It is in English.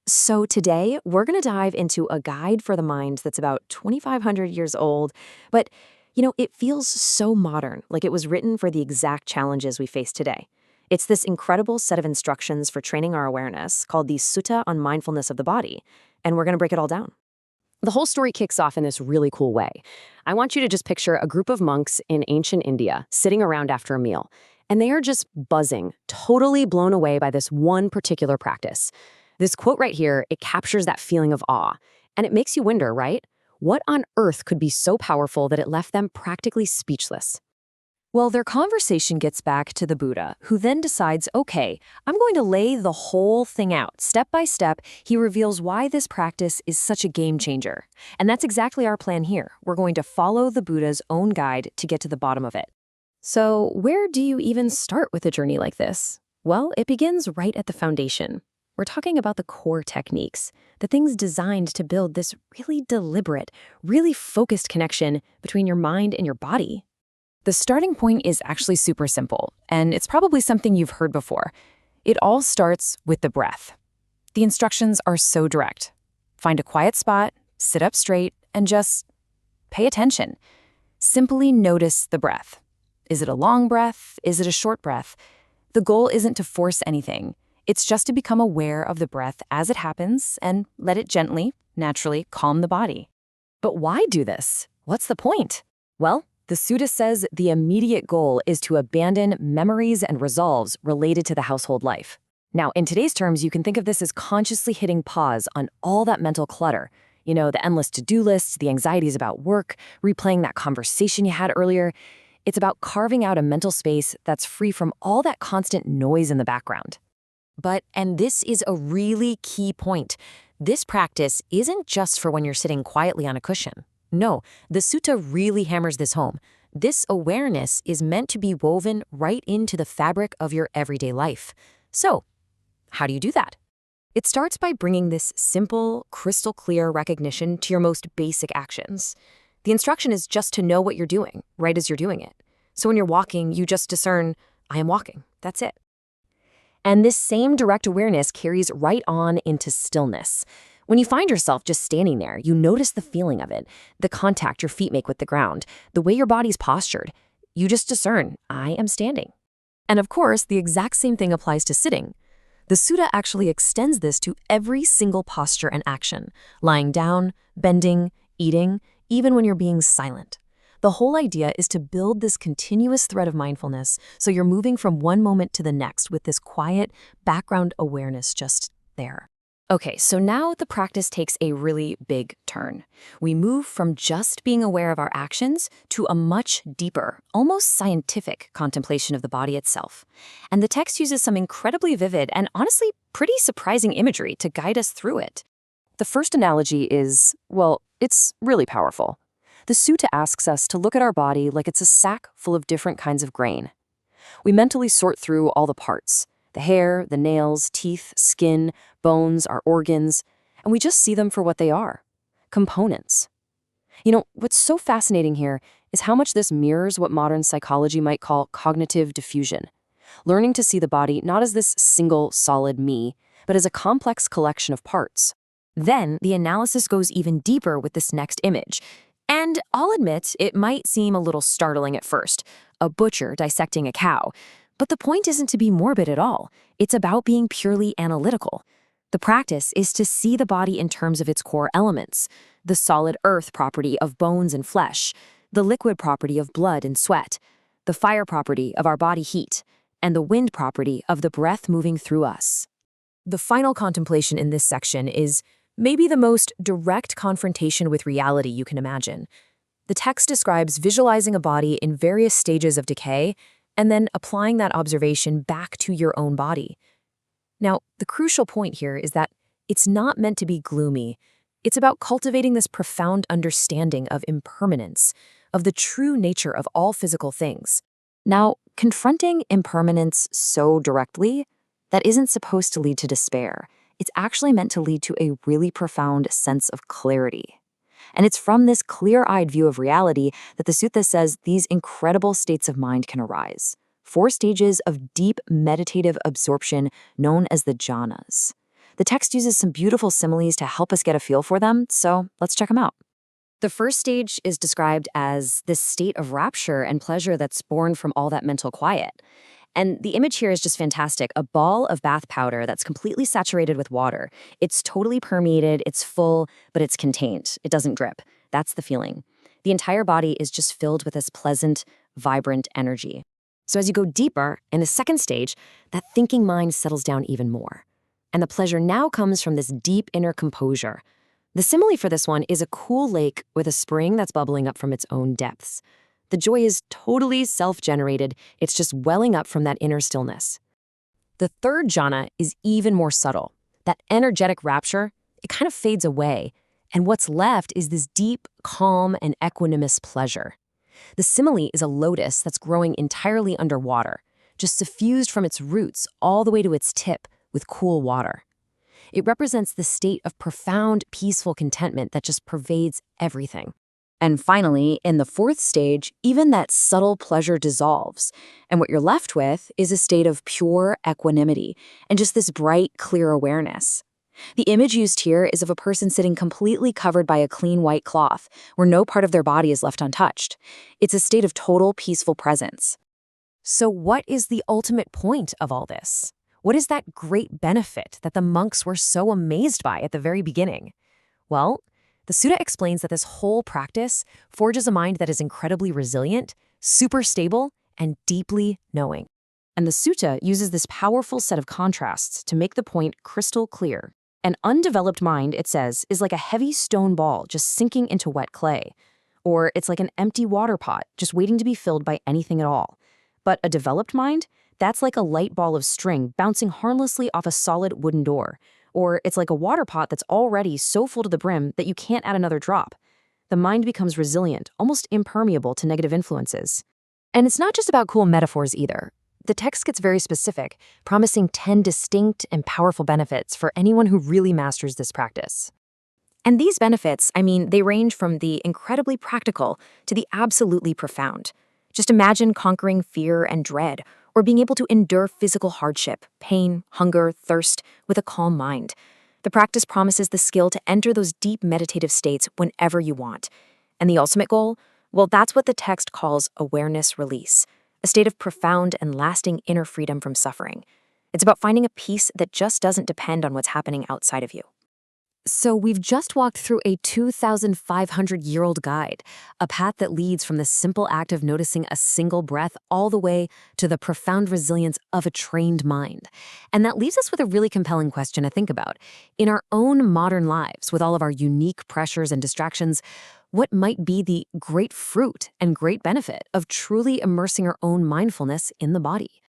So today, we're going to dive into a guide for the mind that's about 2,500 years old, but it feels so modern, like it was written for the exact challenges we face today. It's this incredible set of instructions for training our awareness called the Sutta on Mindfulness of the Body, and we're going to break it all down. The whole story kicks off in this really cool way. I want you to just picture a group of monks in ancient India sitting around after a meal, and they are just buzzing, totally blown away by this one particular practice. This quote right here, it captures that feeling of awe, and it makes you wonder, right? What on earth could be so powerful that it left them practically speechless? Well, their conversation gets back to the Buddha, who then decides, okay, I'm going to lay the whole thing out. Step by step, he reveals why this practice is such a game changer. And that's exactly our plan here. We're going to follow the Buddha's own guide to get to the bottom of it. So where do you even start with a journey like this? Well, it begins right at the foundation. We're talking about the core techniques, the things designed to build this really deliberate, really focused connection between your mind and your body. The starting point is actually super simple, and it's probably something you've heard before. It all starts with the breath. The instructions are so direct. Find a quiet spot, sit up straight, and just pay attention. Simply notice the breath. Is it a long breath? Is it a short breath? The goal isn't to force anything. It's just to become aware of the breath as it happens and let it gently, naturally calm the body. But why do this? What's the point? Well, the sutta says the immediate goal is to abandon memories and resolves related to the household life. Now, in today's terms, you can think of this as consciously hitting pause on all that mental clutter. The endless to-do lists, the anxieties about work, replaying that conversation you had earlier. It's about carving out a mental space that's free from all that constant noise in the background. But, and this is a really key point, this practice isn't just for when you're sitting quietly on a cushion. No, the sutta really hammers this home. This awareness is meant to be woven right into the fabric of your everyday life. So, how do you do that? It starts by bringing this simple, crystal clear recognition to your most basic actions. The instruction is just to know what you're doing, right as you're doing it. So when you're walking, you just discern, I am walking. That's it. And this same direct awareness carries right on into stillness. When you find yourself just standing there, you notice the feeling of it, the contact your feet make with the ground, the way your body's postured. You just discern, I am standing. And of course, the exact same thing applies to sitting. The sutta actually extends this to every single posture and action, lying down, bending, eating, even when you're being silent. The whole idea is to build this continuous thread of mindfulness so you're moving from one moment to the next with this quiet background awareness just there. Okay, so now the practice takes a really big turn. We move from just being aware of our actions to a much deeper, almost scientific contemplation of the body itself. And the text uses some incredibly vivid and honestly pretty surprising imagery to guide us through it. The first analogy is, well, it's really powerful. The sutta asks us to look at our body like it's a sack full of different kinds of grain. We mentally sort through all the parts, the hair, the nails, teeth, skin, bones, our organs, and we just see them for what they are, components. What's so fascinating here is how much this mirrors what modern psychology might call cognitive diffusion, learning to see the body not as this single, solid me, but as a complex collection of parts. Then the analysis goes even deeper with this next image. And I'll admit, it might seem a little startling at first, a butcher dissecting a cow. But the point isn't to be morbid at all. It's about being purely analytical. The practice is to see the body in terms of its core elements, the solid earth property of bones and flesh, the liquid property of blood and sweat, the fire property of our body heat, and the wind property of the breath moving through us. The final contemplation in this section is maybe the most direct confrontation with reality you can imagine. The text describes visualizing a body in various stages of decay and then applying that observation back to your own body. Now, the crucial point here is that it's not meant to be gloomy. It's about cultivating this profound understanding of impermanence, of the true nature of all physical things. Now, confronting impermanence so directly, that isn't supposed to lead to despair. It's actually meant to lead to a really profound sense of clarity. And it's from this clear-eyed view of reality that the sutta says these incredible states of mind can arise. 4 stages of deep meditative absorption known as the jhanas. The text uses some beautiful similes to help us get a feel for them, so let's check them out. The first stage is described as this state of rapture and pleasure that's born from all that mental quiet. And the image here is just fantastic. A ball of bath powder that's completely saturated with water. It's totally permeated, it's full, but it's contained. It doesn't drip. That's the feeling. The entire body is just filled with this pleasant, vibrant energy. So as you go deeper, in the second stage, that thinking mind settles down even more. And the pleasure now comes from this deep inner composure. The simile for this one is a cool lake with a spring that's bubbling up from its own depths. The joy is totally self-generated. It's just welling up from that inner stillness. The third jhana is even more subtle. That energetic rapture, it kind of fades away. And what's left is this deep, calm, and equanimous pleasure. The simile is a lotus that's growing entirely underwater, just suffused from its roots all the way to its tip with cool water. It represents the state of profound, peaceful contentment that just pervades everything. And finally, in the fourth stage, even that subtle pleasure dissolves, and what you're left with is a state of pure equanimity and just this bright, clear awareness. The image used here is of a person sitting completely covered by a clean white cloth, where no part of their body is left untouched. It's a state of total peaceful presence. So what is the ultimate point of all this? What is that great benefit that the monks were so amazed by at the very beginning? Well, the sutta explains that this whole practice forges a mind that is incredibly resilient, super stable, and deeply knowing. And the sutta uses this powerful set of contrasts to make the point crystal clear. An undeveloped mind, it says, is like a heavy stone ball just sinking into wet clay. Or it's like an empty water pot just waiting to be filled by anything at all. But a developed mind, that's like a light ball of string bouncing harmlessly off a solid wooden door. Or it's like a water pot that's already so full to the brim that you can't add another drop. The mind becomes resilient, almost impermeable to negative influences. And it's not just about cool metaphors either. The text gets very specific, promising 10 distinct and powerful benefits for anyone who really masters this practice. And these benefits, they range from the incredibly practical to the absolutely profound. Just imagine conquering fear and dread, or being able to endure physical hardship, pain, hunger, thirst, with a calm mind. The practice promises the skill to enter those deep meditative states whenever you want. And the ultimate goal? Well, that's what the text calls awareness release, a state of profound and lasting inner freedom from suffering. It's about finding a peace that just doesn't depend on what's happening outside of you. So we've just walked through a 2,500-year-old guide, a path that leads from the simple act of noticing a single breath all the way to the profound resilience of a trained mind. And that leaves us with a really compelling question to think about. In our own modern lives, with all of our unique pressures and distractions, what might be the great fruit and great benefit of truly immersing our own mindfulness in the body?